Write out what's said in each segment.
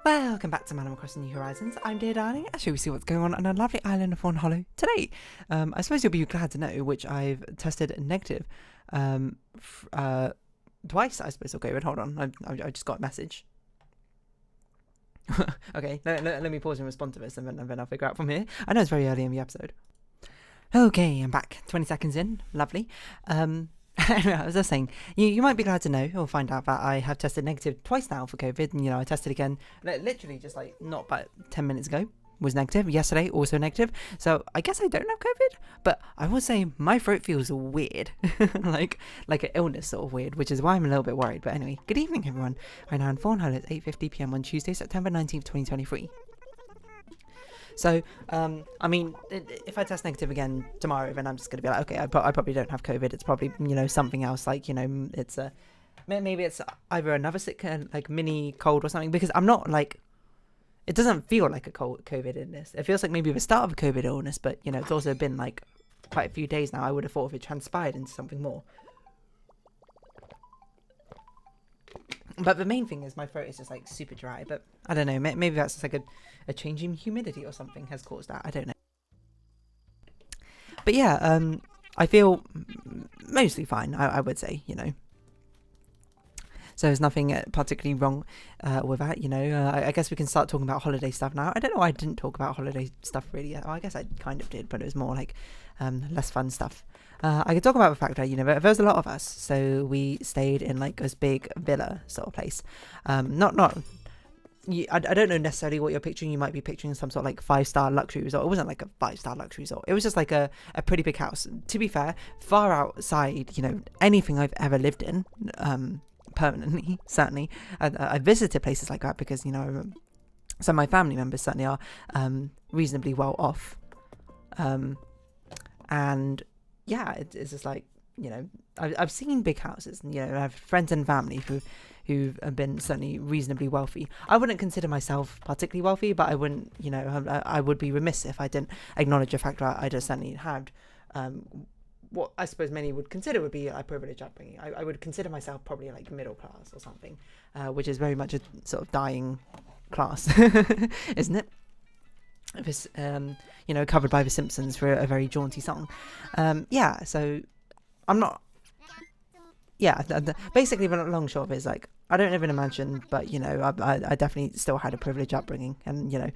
Welcome back to Animal Crossing New Horizons. I'm Dear Darling. As we see what's going on a lovely island of Fawnhollow today. I suppose you'll be glad to know, which I've tested negative twice. I suppose. Okay, wait, hold on. I just got a message. Okay, let me pause and respond to this, and then I'll figure out from here. I know it's very early in the episode. Okay, I'm back. 20 seconds in. Lovely. Anyway, I was just saying, you might be glad to know or find out that I have tested negative twice now for COVID. And, I tested again, literally just like not but 10 minutes ago, was negative. Yesterday, also negative. So I guess I don't have COVID, but I will say my throat feels weird, like an illness sort of weird, which is why I'm a little bit worried. But anyway, good evening, everyone. Right now in Fawnhallow at 8:50 p.m. on Tuesday, September 19th, 2023. So, I mean, if I test negative again tomorrow, then I'm just going to be like, okay, I probably don't have COVID. It's probably, something else, like, it's maybe it's either another sick, like, mini cold or something, because I'm not, like, it doesn't feel like a COVID illness. It feels like maybe the start of a COVID illness, but, it's also been, like, quite a few days now. I would have thought if it transpired into something more. But the main thing is my throat is just like super dry, but I don't know, maybe that's just like a change in humidity or something has caused that, I don't know. But yeah, I feel mostly fine, I would say, So there's nothing particularly wrong with that, I guess we can start talking about holiday stuff now. I don't know why I didn't talk about holiday stuff really yet. Well, I guess I kind of did, but it was more like less fun stuff. I could talk about the fact that, there's a lot of us, so we stayed in like this big villa sort of place. I don't know necessarily what you're picturing. You might be picturing some sort of like 5-star luxury resort. It wasn't like a 5-star luxury resort. It was just like a pretty big house. To be fair, far outside, anything I've ever lived in, permanently, certainly. I visited places like that because, some of my family members certainly are reasonably well off. And yeah, it's just like, I've seen big houses, and, I have friends and family who have been certainly reasonably wealthy. I wouldn't consider myself particularly wealthy, but I wouldn't, I would be remiss if I didn't acknowledge the fact that I just certainly had what I suppose many would consider would be a privilege upbringing. I would consider myself probably like middle class or something, which is very much a sort of dying class, isn't it? This, covered by The Simpsons for a very jaunty song. Yeah, so I'm not. Yeah, basically, the long short of it is like I don't live in a mansion, but I definitely still had a privileged upbringing, and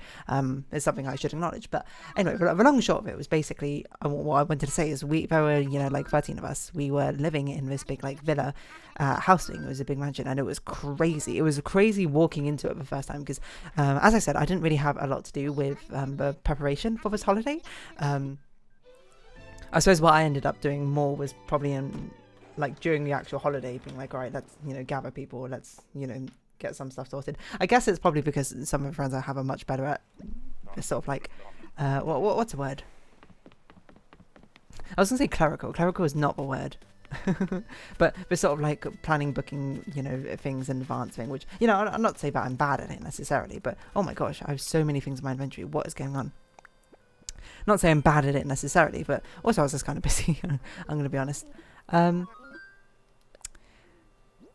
it's something I should acknowledge. But anyway, the long short of it was basically what I wanted to say is there were like 13 of us. We were living in this big like villa house thing. It was a big mansion, and it was crazy. It was crazy walking into it the first time because, as I said, I didn't really have a lot to do with the preparation for this holiday. I suppose what I ended up doing more was probably like during the actual holiday being like, all right, let's gather people, let's get some stuff sorted. I guess it's probably because some of the friends I have are much better at sort of like what's the word? I was gonna say clerical is not the word. But the sort of like planning, booking, things in advance thing, which I'm not saying that I'm bad at it necessarily, but oh my gosh, I have so many things in my inventory. What is going on? Not saying I'm bad at it necessarily, but also I was just kind of busy. I'm gonna be honest.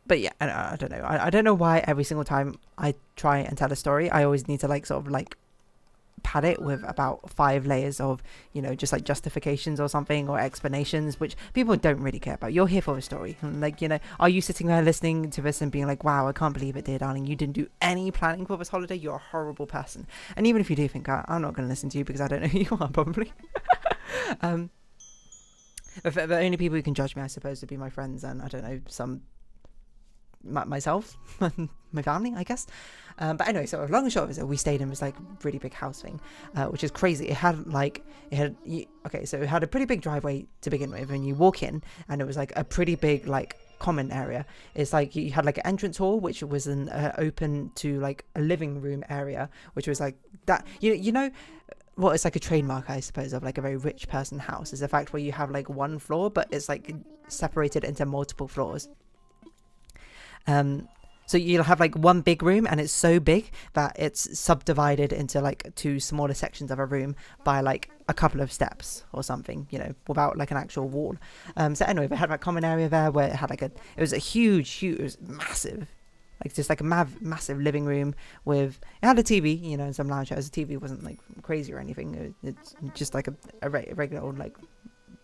But yeah, I don't know. I don't know why every single time I try and tell a story, I always need to like sort of like pad it with about 5 layers of, just like justifications or something or explanations, which people don't really care about. You're here for the story. Like, are you sitting there listening to this and being like, wow, I can't believe it, dear darling, you didn't do any planning for this holiday? You're a horrible person. And even if you do think I'm not going to listen to you because I don't know who you are, probably. The only people who can judge me, I suppose, would be my friends and, I don't know, myself, my family, I guess. But anyway, so long and short of it, we stayed in this like really big house thing, which is crazy. It had a pretty big driveway to begin with, and you walk in, and it was like a pretty big like common area. It's like you had like an entrance hall, which was an open to like a living room area, which was like that. Well, it's like a trademark, I suppose, of like a very rich person house is the fact where you have like one floor, but it's like separated into multiple floors. So you'll have like one big room, and it's so big that it's subdivided into like 2 smaller sections of a room by like a couple of steps or something, without like an actual wall. So anyway, they had like common area there where it had like it was a huge, it was massive. like just like a massive living room with, it had a TV, you know, and some lounge chairs. The TV wasn't like crazy or anything. It's just like a regular old like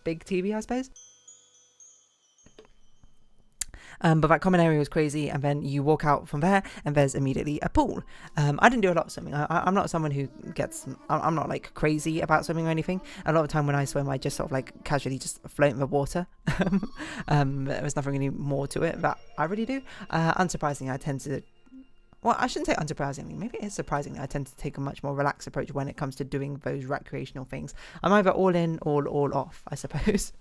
big TV, I suppose. But that common area was crazy, and then you walk out from there and there's immediately a pool. I didn't do a lot of swimming. I'm not someone who I'm not like crazy about swimming or anything. A lot of the time when I swim, I just sort of like casually just float in the water. There was nothing really more to it that I really do. Unsurprisingly, I tend to, well, I shouldn't say unsurprisingly, maybe it is surprisingly, I tend to take a much more relaxed approach when it comes to doing those recreational things. I'm either all in or all off, I suppose.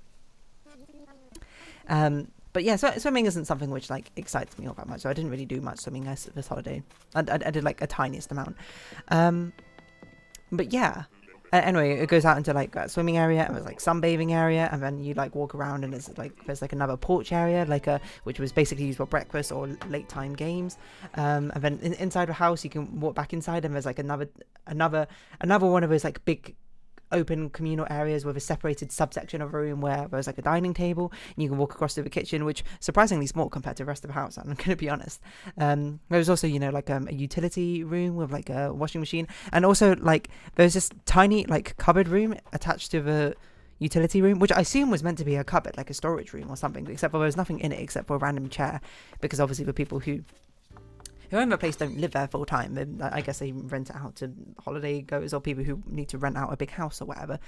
But yeah, so swimming isn't something which like excites me all that much, so I didn't really do much swimming this holiday. I did like a tiniest amount. But yeah, anyway, it goes out into like a swimming area, and there's like sunbathing area, and then you like walk around, and there's like another porch area, which was basically used for breakfast or late time games. And then inside the house, you can walk back inside, and there's like another one of those like big open communal areas with a separated subsection of a room where there's like a dining table, and you can walk across to the kitchen, which surprisingly small compared to the rest of the house, I'm gonna be honest. There was also, you know, like a utility room with like a washing machine, and also like there's this tiny like cupboard room attached to the utility room, which I assume was meant to be a cupboard, like a storage room or something, except for there was nothing in it except for a random chair, because obviously the people who own the place don't live there full time. I guess they rent it out to holiday goers or people who need to rent out a big house or whatever.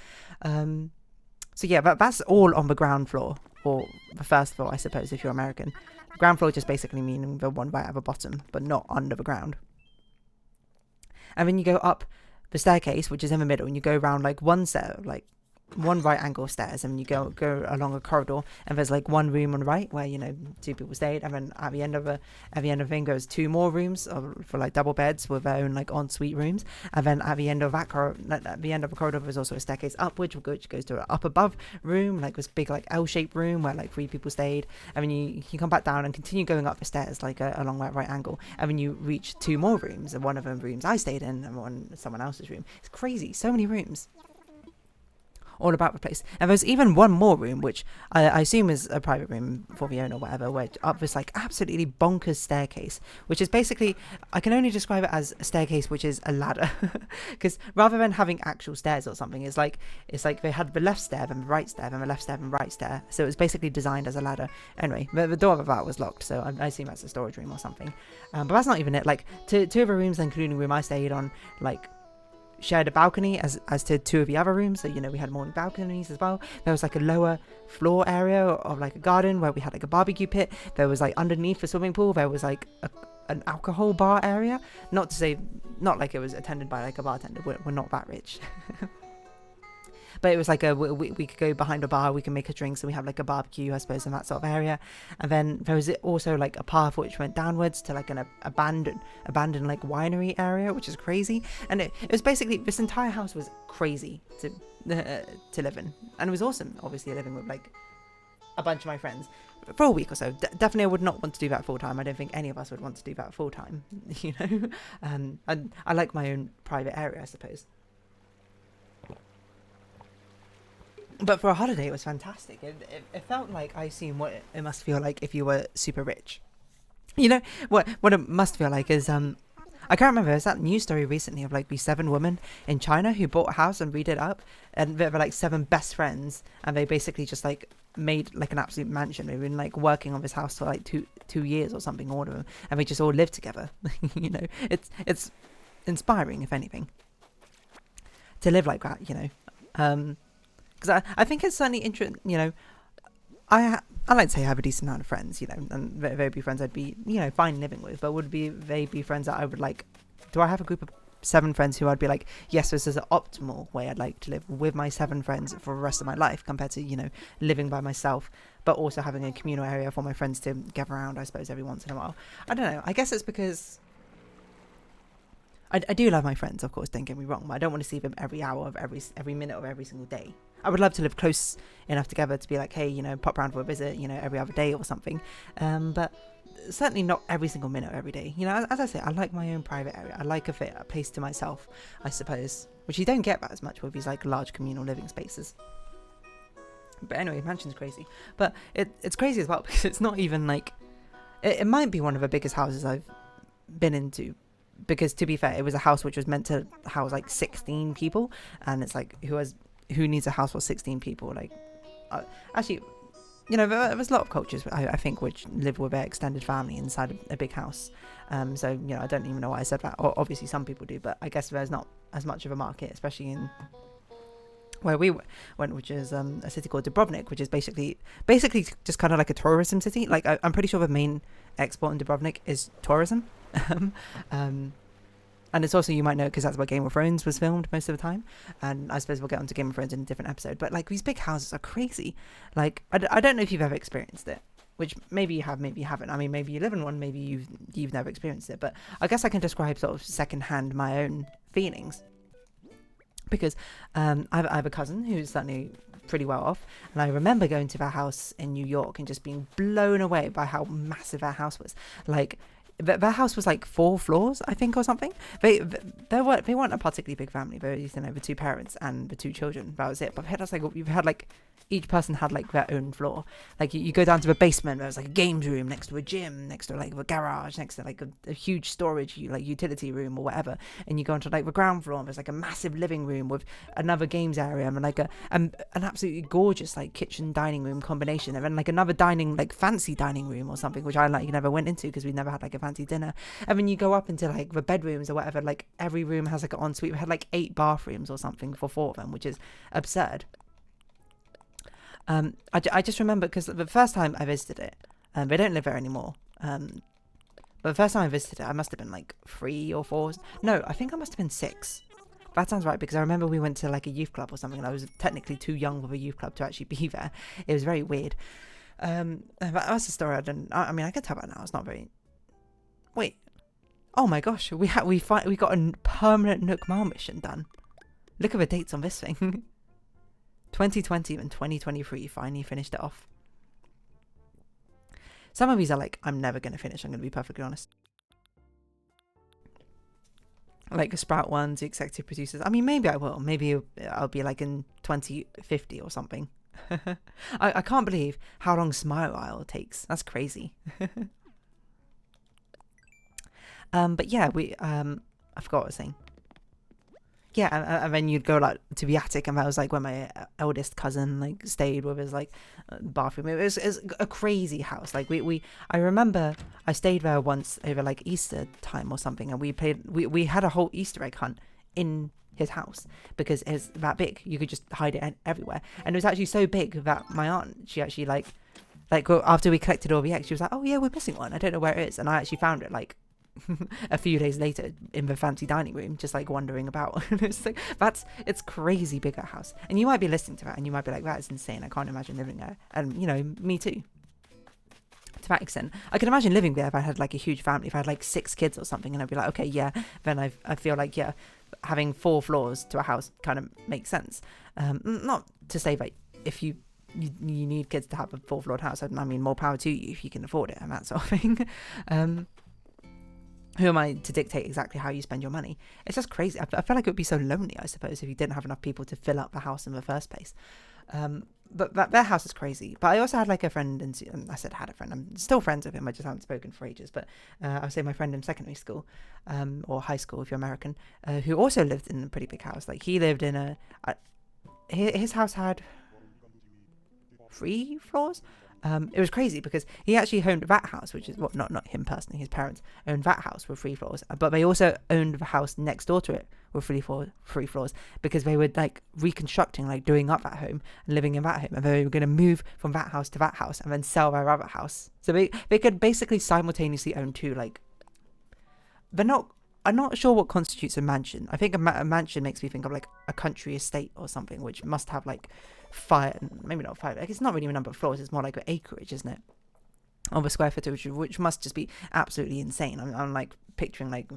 So yeah, but that's all on the ground floor, or the first floor, I suppose, if you're American. Ground floor just basically meaning the one right at the bottom, but not under the ground. And then you go up the staircase, which is in the middle, and you go around like one set of like one right angle stairs, and you go along a corridor, and there's like one room on the right where, you know, two people stayed, and then at the end of the thing goes two more rooms for like double beds with their own like ensuite rooms, and then at the end of the corridor there's also a staircase upwards which goes to an up above room, like this big like L-shaped room where like three people stayed, and then you come back down and continue going up the stairs like along that right angle, and then you reach two more rooms, and one of them rooms I stayed in, and one someone else's room. It's crazy, so many rooms all about the place. And there's even one more room, which I assume is a private room for the owner or whatever, where up this like absolutely bonkers staircase, which is basically, I can only describe it as a staircase which is a ladder, because rather than having actual stairs or something, it's like they had the left stair and the right stair and the left stair and right stair, so it was basically designed as a ladder. Anyway, the door of that was locked, so I assume that's a storage room or something. But that's not even it. Like two of the rooms, including the room I stayed on, like shared a balcony as to two of the other rooms, so, you know, we had morning balconies as well. There was like a lower floor area of like a garden where we had like a barbecue pit. There was like underneath the swimming pool there was like an alcohol bar area, not like it was attended by like a bartender, we're not that rich. But it was like we could go behind a bar, we can make a drink, so we have like a barbecue, I suppose, in that sort of area. And then there was also like a path which went downwards to like an abandoned like winery area, which is crazy. And it was basically, this entire house was crazy to live in, and it was awesome, obviously, living with like a bunch of my friends for a week or so. Definitely I would not want to do that full time. I don't think any of us would want to do that full time, you know. And I like my own private area, I suppose. But for a holiday, it was fantastic. It felt like, I assume, what it must feel like if you were super rich. You know, what it must feel like is, I can't remember, there's that news story recently of like these 7 women in China who bought a house and redid it up, and they were like 7 best friends, and they basically just like made like an absolute mansion. They've been like working on this house for like two years or something, all of them, and they just all live together. You know, it's inspiring, if anything, to live like that, you know. Because I think it's certainly interesting, you know, I like to say I have a decent amount of friends, you know, and they'd be friends I'd be, you know, fine living with, but they be friends that I would like, do I have a group of 7 friends who I'd be like, yes, this is an optimal way I'd like to live with my 7 friends for the rest of my life, compared to, you know, living by myself, but also having a communal area for my friends to gather around, I suppose, every once in a while. I don't know, I guess it's because I do love my friends, of course, don't get me wrong, but I don't want to see them every hour of every minute of every single day. I would love to live close enough together to be like, hey, you know, pop round for a visit, you know, every other day or something. But certainly not every single minute of every day. You know, as I say, I like my own private area. I like a place to myself, I suppose, which you don't get that as much with these like large communal living spaces. But anyway, mansion's crazy. But it's crazy as well, because it's not even like, it might be one of the biggest houses I've been into, because to be fair, it was a house which was meant to house like 16 people, and it's like who needs a house for 16 people? Like, actually, you know, there's a lot of cultures I think which live with their extended family inside a big house. So you know, I don't even know why I said that. Obviously, some people do, but I guess there's not as much of a market, especially in where we went, which is a city called Dubrovnik, which is basically just kind of like a tourism city. Like I'm pretty sure the main export in Dubrovnik is tourism. And it's also, you might know, because that's where Game of Thrones was filmed most of the time. And I suppose we'll get onto Game of Thrones in a different episode. But like, these big houses are crazy. Like, I don't know if you've ever experienced it, which maybe you have, maybe you haven't. I mean, maybe you live in one, maybe you've never experienced it. But I guess I can describe sort of secondhand my own feelings, because I have a cousin who's certainly pretty well off, and I remember going to their house in New York and just being blown away by how massive their house was. Like, their house was like 4 floors, I think, or something. They weren't a particularly big family. They were, you know, the 2 parents and the 2 children. That was it. But you've had like each person had like their own floor. Like you go down to the basement, there was like a games room next to a gym, next to like a garage, next to like a huge storage like utility room or whatever. And you go onto like the ground floor, and there's like a massive living room with another games area and like an absolutely gorgeous like kitchen dining room combination, and then like another fancy dining room or something, which I like never went into because we never had like a fancy dinner. And then you go up into like the bedrooms or whatever, like every room has like an ensuite. We had like 8 bathrooms or something for 4 of them, which is absurd. I just remember, because the first time I visited it, they don't live there anymore. But the first time I visited it, I must have been like 3 or 4. No, I think I must have been 6. That sounds right, because I remember we went to like a youth club or something, and I was technically too young for a youth club to actually be there. It was very weird. That's a story I mean, I could tell that now. It's not very... Wait. Oh my gosh, we got a permanent Nook Mile mission done. Look at the dates on this thing. 2020 and 2023 finally finished it off. Some of these are like, I'm never going to finish, I'm going to be perfectly honest. Like the Sprout ones, the executive producers. I mean, maybe I will. Maybe I'll be like in 2050 or something. I can't believe how long Smile Isle takes. That's crazy. But yeah, I forgot what I was saying. Yeah, and then you'd go like to the attic, and that was like where my eldest cousin like stayed with his like bathroom. It was a crazy house. Like I remember I stayed there once over like Easter time or something, and we had a whole Easter egg hunt in his house because it was that big. You could just hide it everywhere, and it was actually so big that my aunt, she actually like after we collected all the eggs, she was like, oh yeah, we're missing one, I don't know where it is, and I actually found it like a few days later in the fancy dining room, just like wandering about. It's like, it's crazy big a house, and you might be listening to that and you might be like, that is insane, I can't imagine living there. And you know, me too, to that extent. I can imagine living there if I had like a huge family, if I had like 6 kids or something, and I'd be like, okay, yeah, then I feel like, yeah, having 4 floors to a house kind of makes sense. Not to say that if you need kids to have a 4-floored house, I mean, more power to you if you can afford it and that sort of thing. Who am I to dictate exactly how you spend your money? It's just crazy. I feel like it would be so lonely, I suppose, if you didn't have enough people to fill up the house in the first place. But their house is crazy. But I also had like a friend, and I said had a friend, I'm still friends with him, I just haven't spoken for ages. But I would say my friend in secondary school, or high school if you're American, who also lived in a pretty big house. Like he lived in his house had 3 floors. It was crazy because he actually owned that house, which is not him personally, his parents owned that house with 3 floors, but they also owned the house next door to it with 3 floors, because they were like reconstructing, like doing up that home and living in that home, and they were going to move from that house to that house and then sell their other house. So they could basically simultaneously own 2, like, I'm not sure what constitutes a mansion. I think a mansion makes me think of like a country estate or something, which must have like maybe not 5. Like, it's not really a number of floors. It's more like an acreage, isn't it? Of a square footage, which must just be absolutely insane. I'm like picturing like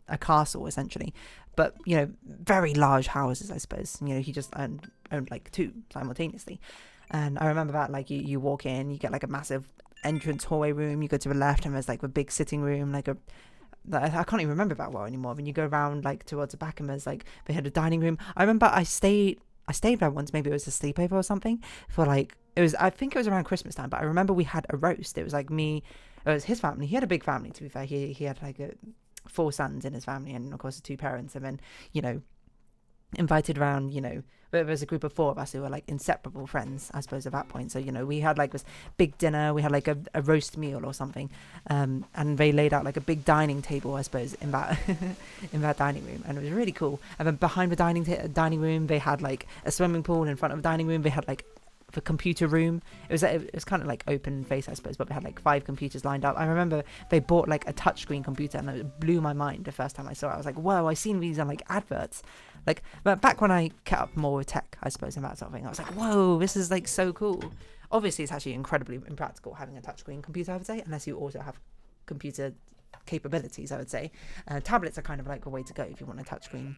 a castle essentially, but you know, very large houses, I suppose. You know, he just owned like 2 simultaneously. And I remember that, like, you walk in, you get like a massive entrance hallway room. You go to the left, and there's like a big sitting room, like I can't even remember that well anymore. When you go around like towards the back, and there's like, they had a dining room. I remember I stayed there once, maybe it was a sleepover or something, for like, I think it was around Christmas time, but I remember we had a roast. It was like me it was his family. He had a big family, to be fair. He had like 4 sons in his family, and of course 2 parents, and then, you know, invited around, you know, there was a group of 4 of us who were like inseparable friends, I suppose, at that point. So, you know, we had like this big dinner, we had like a roast meal or something, and they laid out like a big dining table, I suppose, in that in that dining room, and it was really cool. And then behind the dining room, they had like a swimming pool. In front of the dining room, they had like the computer room. It was kind of like open face, I suppose, but they had like 5 computers lined up. I remember they bought like a touchscreen computer, and it blew my mind the first time I saw it. I was like, whoa, I've seen these on like adverts. Like, but back when I kept up more with tech, I suppose, and that sort of thing, I was like, whoa, this is like so cool. Obviously, it's actually incredibly impractical having a touchscreen computer, I would say, unless you also have computer capabilities, I would say. Tablets are kind of like a way to go if you want a touchscreen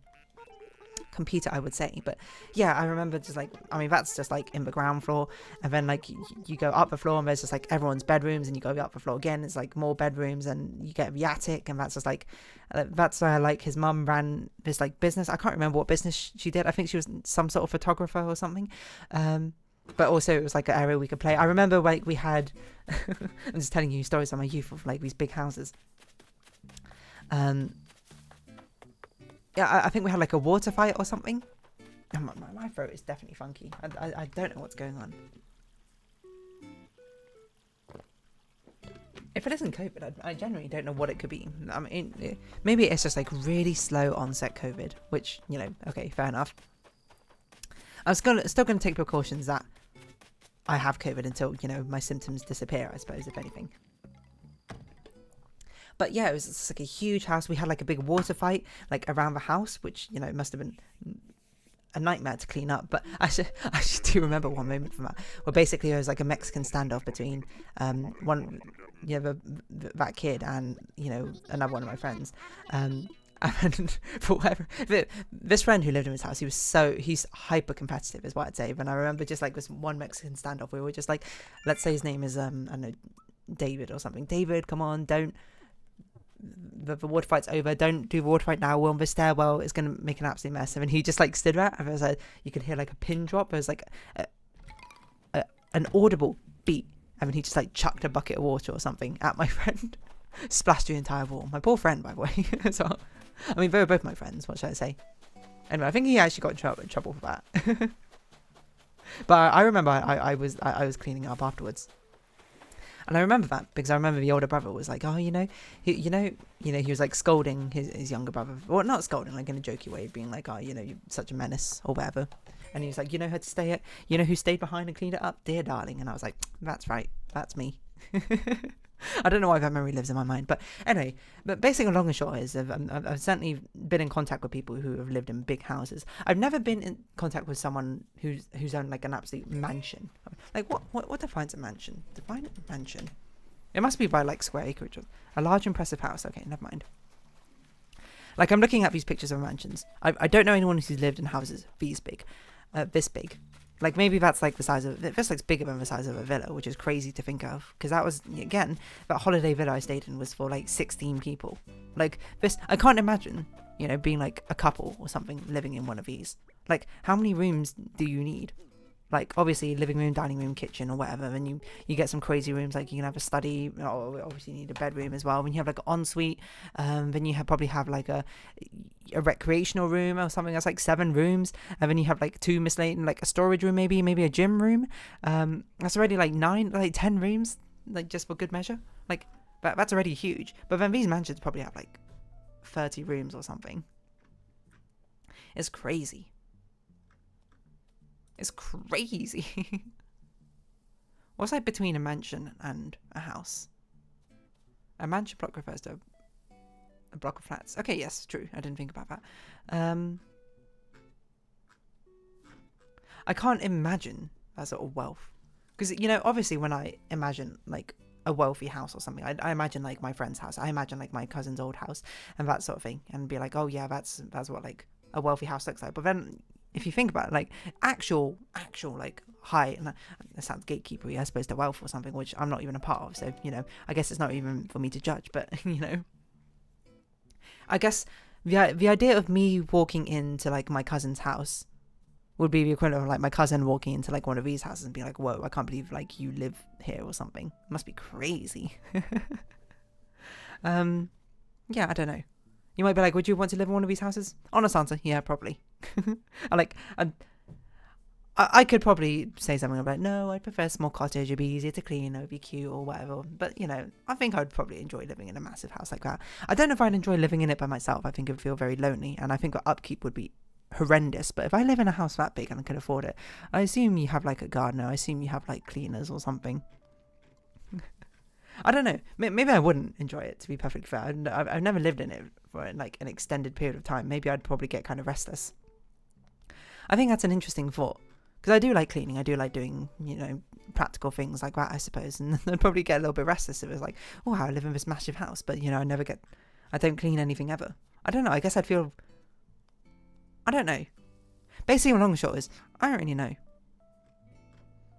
computer, I would say. But yeah, I remember just like, I mean, that's just like in the ground floor, and then like you go up the floor, and there's just like everyone's bedrooms, and you go up the floor again, it's like more bedrooms, and you get the attic, and that's just like that's where like his mum ran this like business. I can't remember what business she did. I think she was some sort of photographer or something, but also it was like an area we could play. I remember like we had I'm just telling you stories of my youth of like these big houses. Yeah, I think we had like a water fight or something. My throat is definitely funky. I don't know what's going on. If it isn't COVID, I generally don't know what it could be. I mean, maybe it's just like really slow onset COVID, which, you know, okay, fair enough. I'm still going to take precautions that I have COVID until, you know, my symptoms disappear, I suppose, if anything. But yeah, it was just like a huge house. We had like a big water fight like around the house, which, you know, must have been a nightmare to clean up. But I do remember one moment from that where basically there was like a Mexican standoff between that kid and, you know, another one of my friends. And for whatever, this friend who lived in his house, he's hyper competitive is what I'd say. And I remember just like this one Mexican standoff, we were just like, let's say his name is I don't know, David or something. David, come on, don't. The water fight's over, don't do the water fight now, we're on the stairwell, it's going to make an absolute mess. And he just like stood there, and there was like, you could hear like a pin drop, there was like an audible beat, and then he just like chucked a bucket of water or something at my friend, splashed the entire wall. My poor friend, by the way. So, I mean, they were both my friends, what should I say. Anyway, I think he actually got in trouble for that. But I remember I was cleaning up afterwards. And I remember that because I remember the older brother was like, oh, he was like scolding his younger brother. Well, not scolding, like in a jokey way, being like, oh, you know, you're such a menace or whatever. And he was like, you know who stayed behind and cleaned it up? Dear darling. And I was like, that's right. That's me. I don't know why that memory lives in my mind. But anyway, but basically long and short is I've certainly been in contact with people who have lived in big houses. I've never been in contact with someone who's owned like an absolute mansion. Like what defines a mansion? Define a mansion. It must be by like square acreage. A large impressive house. Okay, never mind. Like I'm looking at these pictures of mansions. I don't know anyone who's lived in houses this big. Like maybe that's like the size of it. Feels like bigger than the size of a villa, which is crazy to think of. Because that was, again, that holiday villa I stayed in was for like 16 people. Like this, I can't imagine, you know, being like a couple or something living in one of these. Like how many rooms do you need? Like obviously living room, dining room, kitchen or whatever, and you get some crazy rooms, like you can have a study, obviously you need a bedroom as well. When you have like an ensuite, then you probably have like a recreational room or something that's like 7 rooms, and then you have like 2 miscellaneous, like a storage room, maybe a gym room. That's already like 10 rooms, like just for good measure. Like that's already huge. But then these mansions probably have like 30 rooms or something. It's crazy. It's crazy. What's like between a mansion and a house? A mansion block refers to a block of flats. Okay, yes, true. I didn't think about that. I can't imagine that sort of wealth. Because, you know, obviously when I imagine like a wealthy house or something, I imagine like my friend's house. I imagine like my cousin's old house and that sort of thing. And be like, oh yeah, that's what like a wealthy house looks like. But then if you think about it, like actual like high, and that sounds gatekeepery, I suppose, to wealth or something, which I'm not even a part of. So, you know, I guess it's not even for me to judge. But, you know, I guess the idea of me walking into like my cousin's house would be the equivalent of like my cousin walking into like one of these houses and being like, whoa, I can't believe like you live here or something. It must be crazy. Yeah, I don't know. You might be like, would you want to live in one of these houses? Honest answer, yeah, probably. I could probably say something like, no, I prefer a small cottage, it'd be easier to clean, it would be cute or whatever. But, you know, I think I would probably enjoy living in a massive house like that. I don't know if I'd enjoy living in it by myself. I think it would feel very lonely, and I think upkeep would be horrendous. But if I live in a house that big and I can afford it, I assume you have like a gardener, I assume you have like cleaners or something. I don't know. Maybe I wouldn't enjoy it, to be perfectly fair. I've never lived in it for like an extended period of time. Maybe I'd probably get kind of restless. I think that's an interesting thought, because I do like cleaning. I do like doing, you know, practical things like that, I suppose. And I'd probably get a little bit restless if it was like, oh, I live in this massive house, but, you know, I don't clean anything ever. I don't know. I guess I'd feel, I don't know. Basically, long and short is, I don't really know.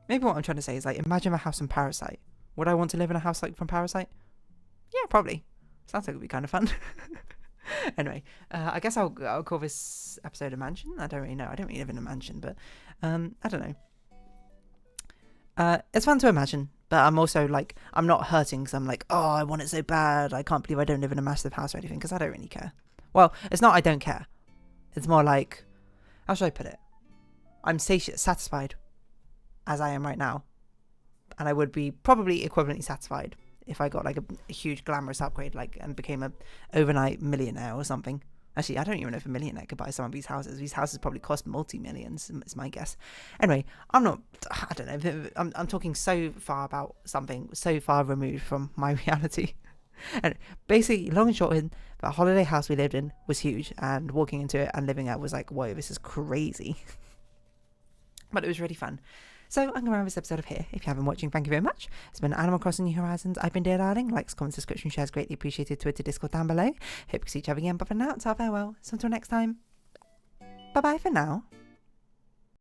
Maybe what I'm trying to say is, like, imagine a house from Parasite. Would I want to live in a house like from Parasite? Yeah, probably. Sounds like it would be kind of fun. Anyway, I guess I'll call this episode a mansion. I don't really know. I don't really live in a mansion, but I don't know. It's fun to imagine, but I'm also like, I'm not hurting because I'm like, oh, I want it so bad. I can't believe I don't live in a massive house or anything, because I don't really care. Well, it's not I don't care. It's more like, how should I put it? I'm satisfied as I am right now. And I would be probably equivalently satisfied if I got like a huge glamorous upgrade, like, and became a overnight millionaire or something. Actually, I don't even know if a millionaire could buy some of these houses. These houses probably cost multi-millions, is my guess. Anyway, I don't know. I'm talking so far about something so far removed from my reality. And basically, long and short, the holiday house we lived in was huge, and walking into it and living out was like, whoa, this is crazy. But it was really fun. So I'm going to round this episode of here. If you haven't been watching, thank you very much. It's been Animal Crossing New Horizons. I've been Dear Darling. Likes, comments, subscription, shares greatly appreciated. Twitter, Discord down below. Hope we see each other again. But for now, it's our farewell. So until next time, bye bye for now.